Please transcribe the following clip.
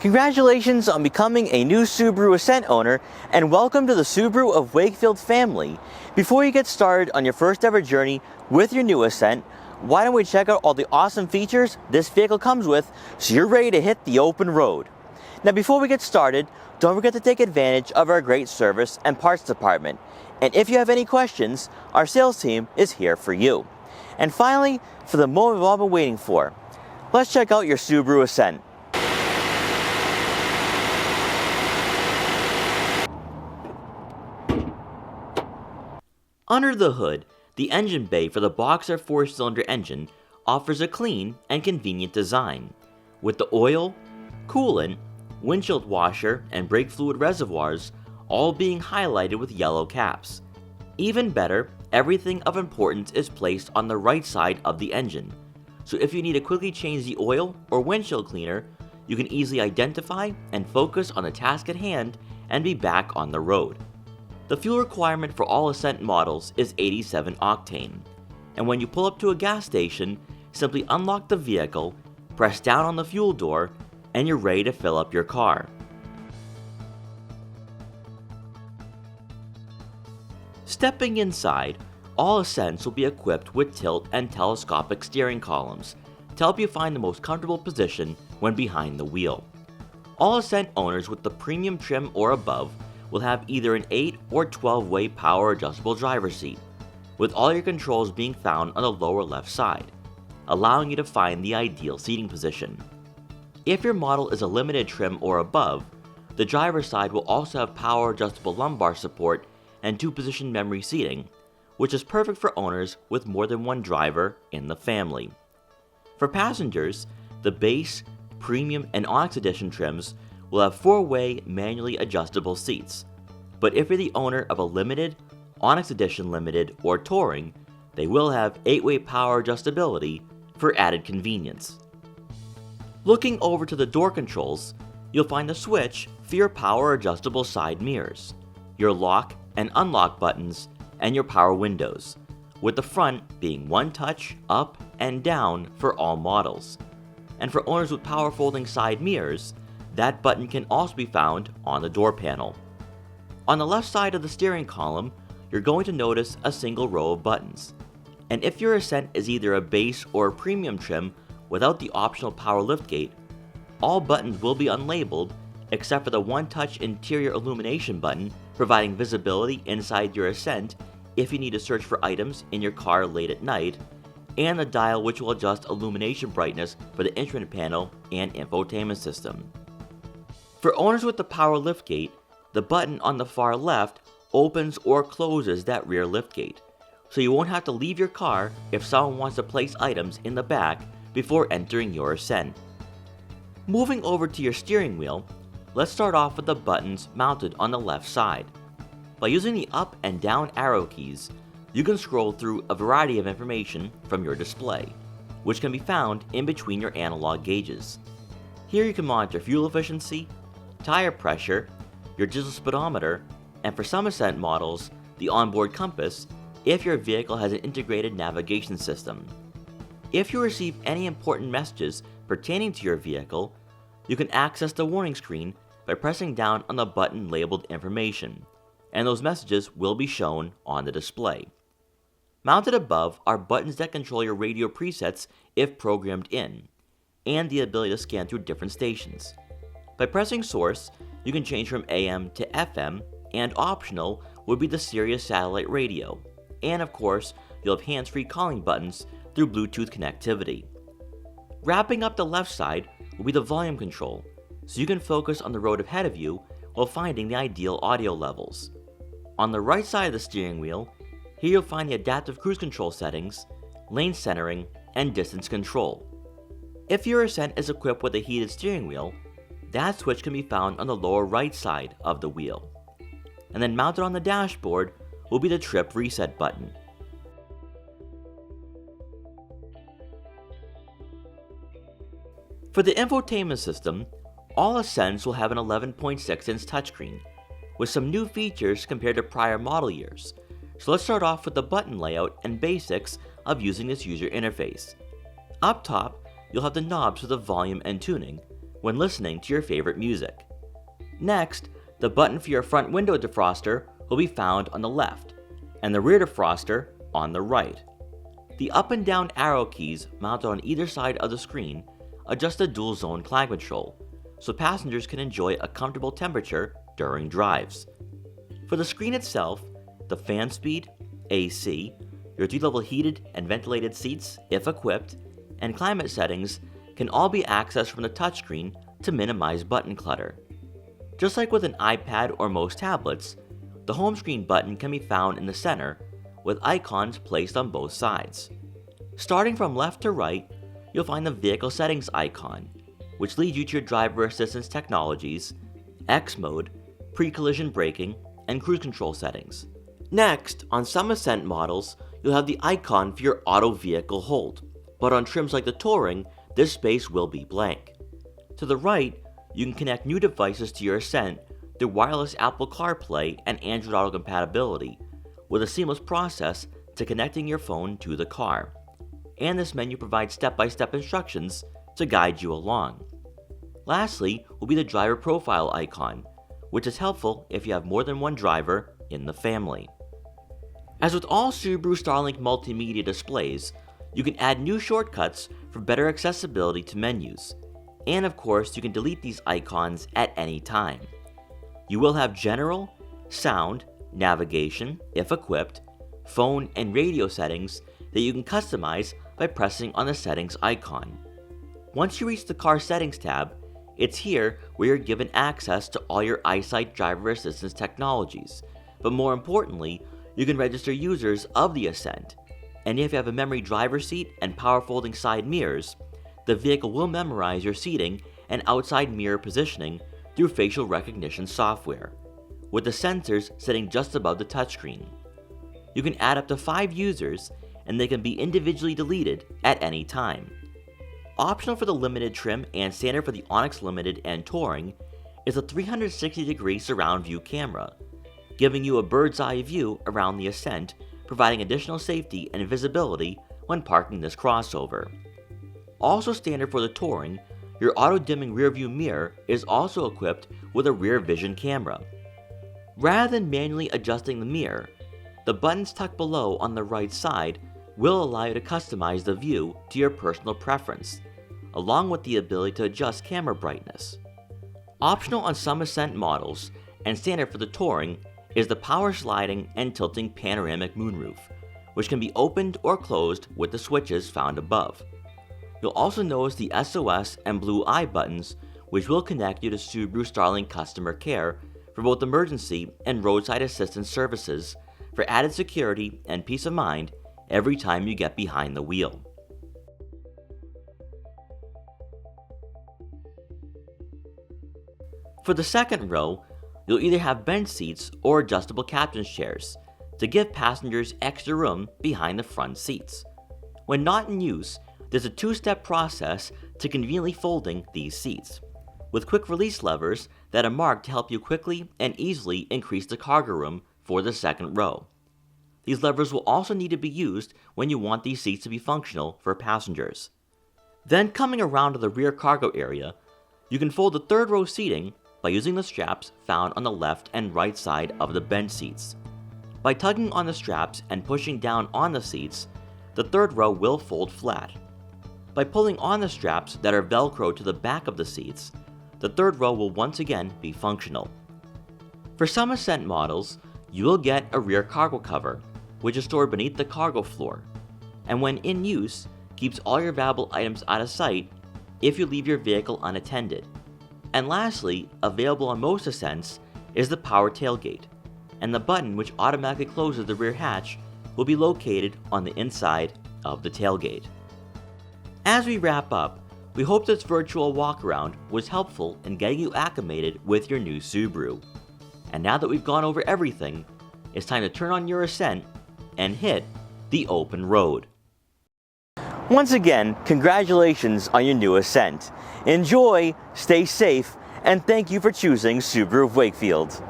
Congratulations on becoming a new Subaru Ascent owner, and welcome to the Subaru of Wakefield family. Before you get started on your first ever journey with your new Ascent, why don't we check out all the awesome features this vehicle comes with so you're ready to hit the open road. Now before we get started, don't forget to take advantage of our great service and parts department. And if you have any questions, our sales team is here for you. And finally, for the moment we've all been waiting for, let's check out your Subaru Ascent. Under the hood, the engine bay for the Boxer 4-cylinder engine offers a clean and convenient design, with the oil, coolant, windshield washer, and brake fluid reservoirs all being highlighted with yellow caps. Even better, everything of importance is placed on the right side of the engine, so if you need to quickly change the oil or windshield cleaner, you can easily identify and focus on the task at hand and be back on the road. The fuel requirement for all Ascent models is 87 octane, and when you pull up to a gas station, simply unlock the vehicle, press down on the fuel door, and you're ready to fill up your car. Stepping inside, all Ascents will be equipped with tilt and telescopic steering columns to help you find the most comfortable position when behind the wheel. All Ascent owners with the premium trim or above will have either an 8 or 12-way power adjustable driver's seat, with all your controls being found on the lower left side, allowing you to find the ideal seating position. If your model is a limited trim or above, the driver's side will also have power adjustable lumbar support and 2-position memory seating, which is perfect for owners with more than one driver in the family. For passengers, the base, premium, and Onyx Edition trims will have 4-way manually adjustable seats, but if you're the owner of a Limited, Onyx Edition Limited, or Touring, they will have 8-way power adjustability for added convenience. Looking over to the door controls, you'll find the switch for your power adjustable side mirrors, your lock and unlock buttons, and your power windows, with the front being one touch up and down for all models. And for owners with power folding side mirrors, that button can also be found on the door panel. On the left side of the steering column, you're going to notice a single row of buttons. And if your Ascent is either a base or a premium trim without the optional power liftgate, all buttons will be unlabeled except for the one-touch interior illumination button providing visibility inside your Ascent if you need to search for items in your car late at night, and the dial which will adjust illumination brightness for the instrument panel and infotainment system. For owners with the power liftgate, the button on the far left opens or closes that rear liftgate, so you won't have to leave your car if someone wants to place items in the back before entering your Ascent. Moving over to your steering wheel, let's start off with the buttons mounted on the left side. By using the up and down arrow keys, you can scroll through a variety of information from your display, which can be found in between your analog gauges. Here you can monitor fuel efficiency, tire pressure, your digital speedometer, and for some Ascent models, the onboard compass if your vehicle has an integrated navigation system. If you receive any important messages pertaining to your vehicle, you can access the warning screen by pressing down on the button labeled information, and those messages will be shown on the display. Mounted above are buttons that control your radio presets if programmed in, and the ability to scan through different stations. By pressing source, you can change from AM to FM, and optional would be the Sirius satellite radio, and of course, you'll have hands-free calling buttons through Bluetooth connectivity. Wrapping up the left side will be the volume control, so you can focus on the road ahead of you while finding the ideal audio levels. On the right side of the steering wheel, here you'll find the adaptive cruise control settings, lane centering, and distance control. If your Ascent is equipped with a heated steering wheel, that switch can be found on the lower right side of the wheel. And then mounted on the dashboard will be the trip reset button. For the infotainment system, all Ascents will have an 11.6-inch touchscreen, with some new features compared to prior model years. So let's start off with the button layout and basics of using this user interface. Up top, you'll have the knobs for the volume and tuning, when listening to your favorite music. Next, the button for your front window defroster will be found on the left, and the rear defroster on the right. The up and down arrow keys mounted on either side of the screen adjust the dual zone climate control, so passengers can enjoy a comfortable temperature during drives. For the screen itself, the fan speed, AC, your 3-level heated and ventilated seats, if equipped, and climate settings can all be accessed from the touchscreen to minimize button clutter. Just like with an iPad or most tablets, the home screen button can be found in the center with icons placed on both sides. Starting from left to right, you'll find the vehicle settings icon, which leads you to your driver assistance technologies, X mode, pre-collision braking, and cruise control settings. Next, on some Ascent models, you'll have the icon for your auto vehicle hold, but on trims like the Touring, this space will be blank. To the right, you can connect new devices to your Ascent through wireless Apple CarPlay and Android Auto compatibility, with a seamless process to connecting your phone to the car. And this menu provides step-by-step instructions to guide you along. Lastly will be the driver profile icon, which is helpful if you have more than one driver in the family. As with all Subaru Starlink multimedia displays, you can add new shortcuts for better accessibility to menus, and of course you can delete these icons at any time. You will have general, sound, navigation, if equipped, phone and radio settings that you can customize by pressing on the settings icon. Once you reach the car settings tab, it's here where you're given access to all your EyeSight driver assistance technologies, but more importantly, you can register users of the Ascent, and if you have a memory driver seat and power folding side mirrors, the vehicle will memorize your seating and outside mirror positioning through facial recognition software, with the sensors sitting just above the touchscreen. You can add up to 5 users, and they can be individually deleted at any time. Optional for the Limited trim and standard for the Onyx Limited and Touring is a 360-degree surround view camera, giving you a bird's eye view around the Ascent, providing additional safety and visibility when parking this crossover. Also standard for the Touring, your auto-dimming rearview mirror is also equipped with a rear vision camera. Rather than manually adjusting the mirror, the buttons tucked below on the right side will allow you to customize the view to your personal preference, along with the ability to adjust camera brightness. Optional on some Ascent models, and standard for the Touring, is the power sliding and tilting panoramic moonroof, which can be opened or closed with the switches found above. You'll also notice the SOS and Blue Eye buttons, which will connect you to Subaru Starlink customer care for both emergency and roadside assistance services for added security and peace of mind every time you get behind the wheel. For the second row, you'll either have bench seats or adjustable captain's chairs to give passengers extra room behind the front seats. When not in use, there's a 2-step process to conveniently folding these seats, with quick release levers that are marked to help you quickly and easily increase the cargo room for the second row. These levers will also need to be used when you want these seats to be functional for passengers. Then coming around to the rear cargo area, you can fold the third row seating by using the straps found on the left and right side of the bench seats. By tugging on the straps and pushing down on the seats, the third row will fold flat. By pulling on the straps that are velcroed to the back of the seats, the third row will once again be functional. For some Ascent models, you will get a rear cargo cover, which is stored beneath the cargo floor, and when in use, keeps all your valuable items out of sight if you leave your vehicle unattended. And lastly, available on most Ascents is the power tailgate, and the button which automatically closes the rear hatch will be located on the inside of the tailgate. As we wrap up, we hope this virtual walkaround was helpful in getting you acclimated with your new Subaru. And now that we've gone over everything, it's time to turn on your Ascent and hit the open road. Once again, congratulations on your new Ascent. Enjoy, stay safe, and thank you for choosing Subaru of Wakefield.